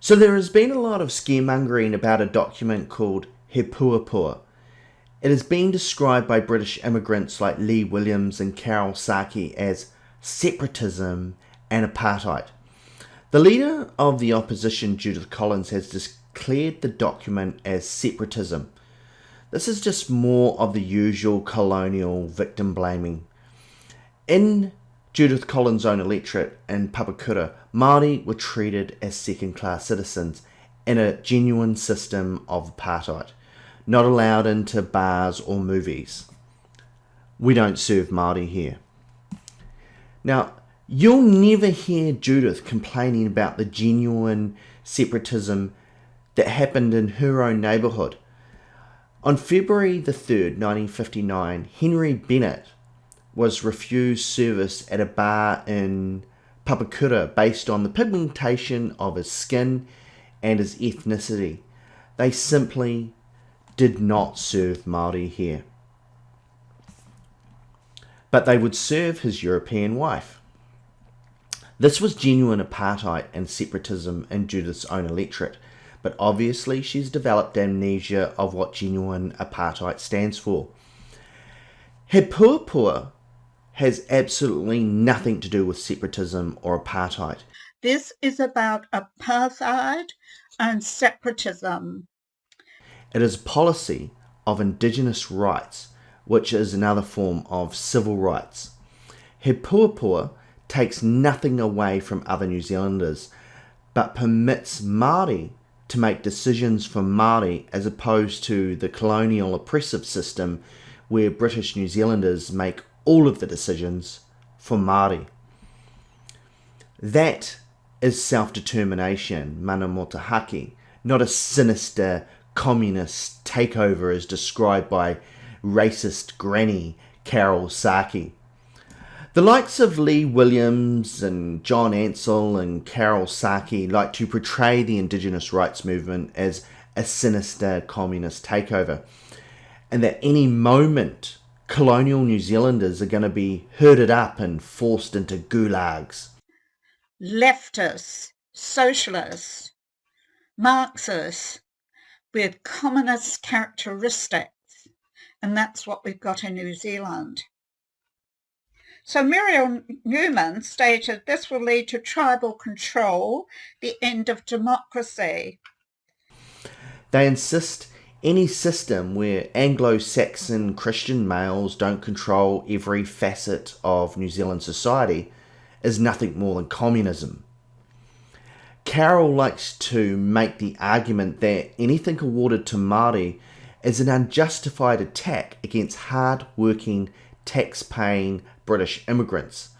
So there has been a lot of scaremongering about a document called He Puapua. It has been described by British immigrants like Lee Williams and Carol Saki as separatism and apartheid. The leader of the opposition, Judith Collins, has declared the document as separatism. This is just more of the usual colonial victim blaming. In Judith Collins' own electorate in Papakura, Māori were treated as second-class citizens in a genuine system of apartheid, not allowed into bars or movies. We don't serve Māori here. Now, you'll never hear Judith complaining about the genuine separatism that happened in her own neighbourhood. On February the 3rd, 1959, Henry Bennett was refused service at a bar in Papakura based on the pigmentation of his skin and his ethnicity. They simply did not serve Māori here. But they would serve his European wife. This was genuine apartheid and separatism in Judith's own electorate, but obviously she's developed amnesia of what genuine apartheid stands for. He Puapua has absolutely nothing to do with separatism or apartheid. This is about apartheid and separatism. It is a policy of Indigenous rights, which is another form of civil rights. He Puapua takes nothing away from other New Zealanders, but permits Māori to make decisions for Māori as opposed to the colonial oppressive system where British New Zealanders make all of the decisions for Māori. That is self-determination, mana motahaki, not a sinister communist takeover as described by racist granny Carol Saki. The likes of Lee Williams and John Ansell and Carol Saki like to portray the Indigenous rights movement as a sinister communist takeover, and that any moment colonial New Zealanders are going to be herded up and forced into gulags. Leftists, socialists, Marxists with communist characteristics, and that's what we've got in New Zealand. So Muriel Newman stated this will lead to tribal control, the end of democracy. They insist any system where Anglo-Saxon Christian males don't control every facet of New Zealand society is nothing more than communism. Carol likes to make the argument that anything awarded to Māori is an unjustified attack against hard-working, tax-paying British immigrants.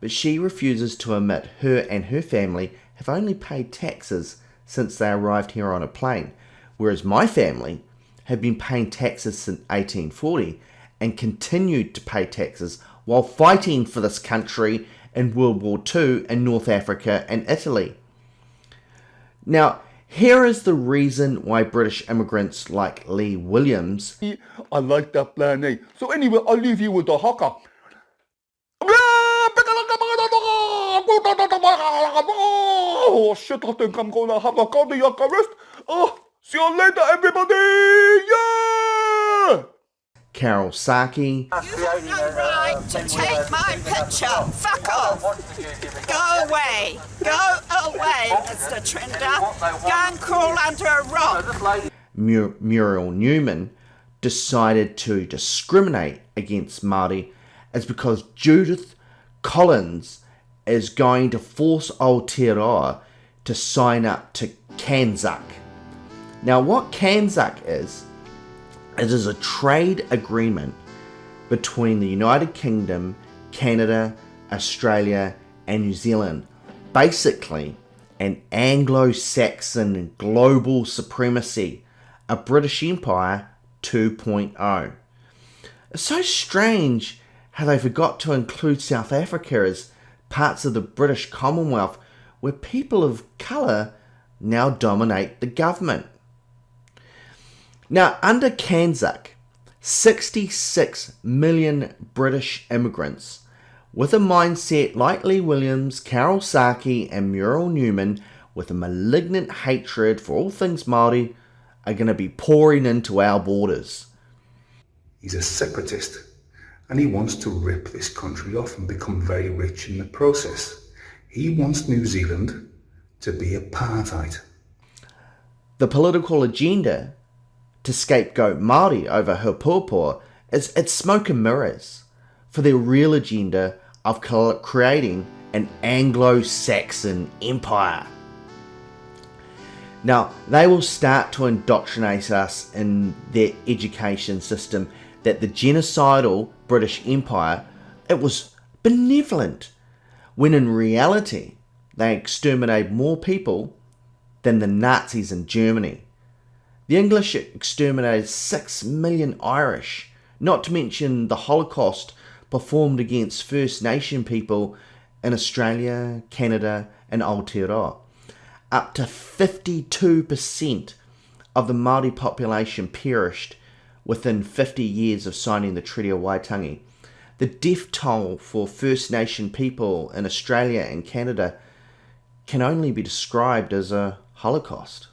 But she refuses to admit her and her family have only paid taxes since they arrived here on a plane, whereas my family have been paying taxes since 1840 and continued to pay taxes while fighting for this country in World War II in North Africa and Italy. Now, here is the reason why British immigrants like Lee Williams... I like that plan A. So anyway, I'll leave you with the haka. Oh shit, I think I'm gonna have a cardiac arrest. Oh, see you later, everybody! Yeah! Carol Saki. You have no right to take my picture. Fuck off. Go away. Go away, Mr. Trinder. Go and crawl under a rock. Muriel Newman decided to discriminate against Māori is because Judith Collins is going to force Aotearoa to sign up to KANZAK. Now what KANZAK is, it is a trade agreement between the United Kingdom, Canada, Australia and New Zealand. Basically an Anglo-Saxon global supremacy, a British Empire 2.0. It's so strange how they forgot to include South Africa as parts of the British Commonwealth where people of colour now dominate the government. Now, under KANZAK, 66 million British immigrants with a mindset like Lee Williams, Carol Saki and Muriel Newman with a malignant hatred for all things Māori are going to be pouring into our borders. He's a separatist, and he wants to rip this country off and become very rich in the process. He wants New Zealand to be apartheid. The political agenda to scapegoat Māori over He Puapua is it's smoke and mirrors for their real agenda of creating an Anglo-Saxon empire. Now, they will start to indoctrinate us in their education system that the genocidal British Empire, it was benevolent, when in reality they exterminated more people than the Nazis in Germany. The English exterminated 6 million Irish, not to mention the Holocaust performed against First Nation people in Australia, Canada and Aotearoa. Up to 52% of the Māori population perished within 50 years of signing the Treaty of Waitangi. The death toll for First Nation people in Australia and Canada can only be described as a Holocaust.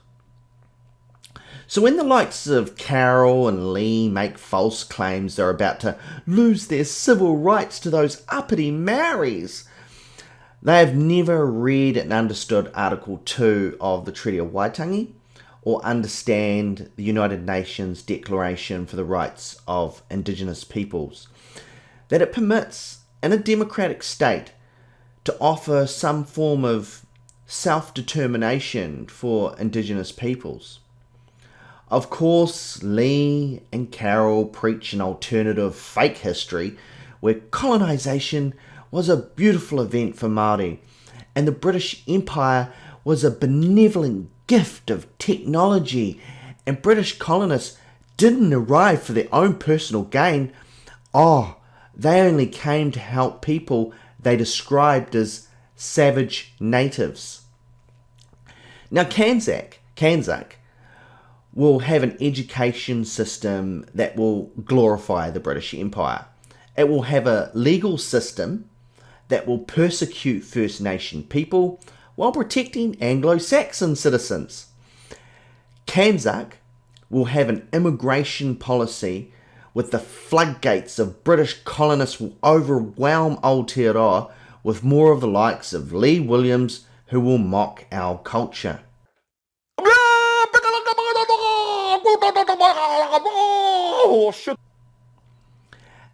So when the likes of Carroll and Lee make false claims they're about to lose their civil rights to those uppity Maoris, they have never read and understood Article 2 of the Treaty of Waitangi or understand the United Nations Declaration for the Rights of Indigenous Peoples, that it permits in a democratic state to offer some form of self-determination for Indigenous peoples. Of course, Lee and Carroll preach an alternative fake history where colonization was a beautiful event for Māori and the British Empire was a benevolent gift of technology and British colonists didn't arrive for their own personal gain. They only came to help people they described as savage natives. Now KANZAK will have an education system that will glorify the British Empire. It will have a legal system that will persecute First Nation people while protecting Anglo-Saxon citizens. KANZAK will have an immigration policy with the floodgates of British colonists will overwhelm Aotearoa with more of the likes of Lee Williams who will mock our culture.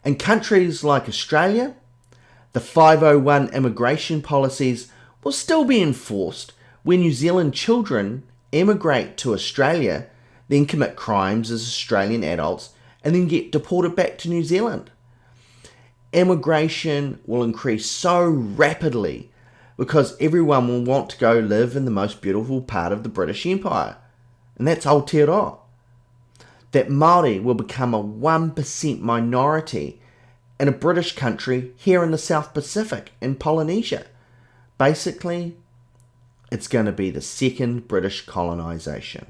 In countries like Australia, the 501 immigration policies will still be enforced when New Zealand children emigrate to Australia, then commit crimes as Australian adults and then get deported back to New Zealand. Immigration will increase so rapidly because everyone will want to go live in the most beautiful part of the British Empire, and that's Aotearoa. That Māori will become a 1% minority in a British country here in the South Pacific, in Polynesia. Basically, it's going to be the second British colonisation.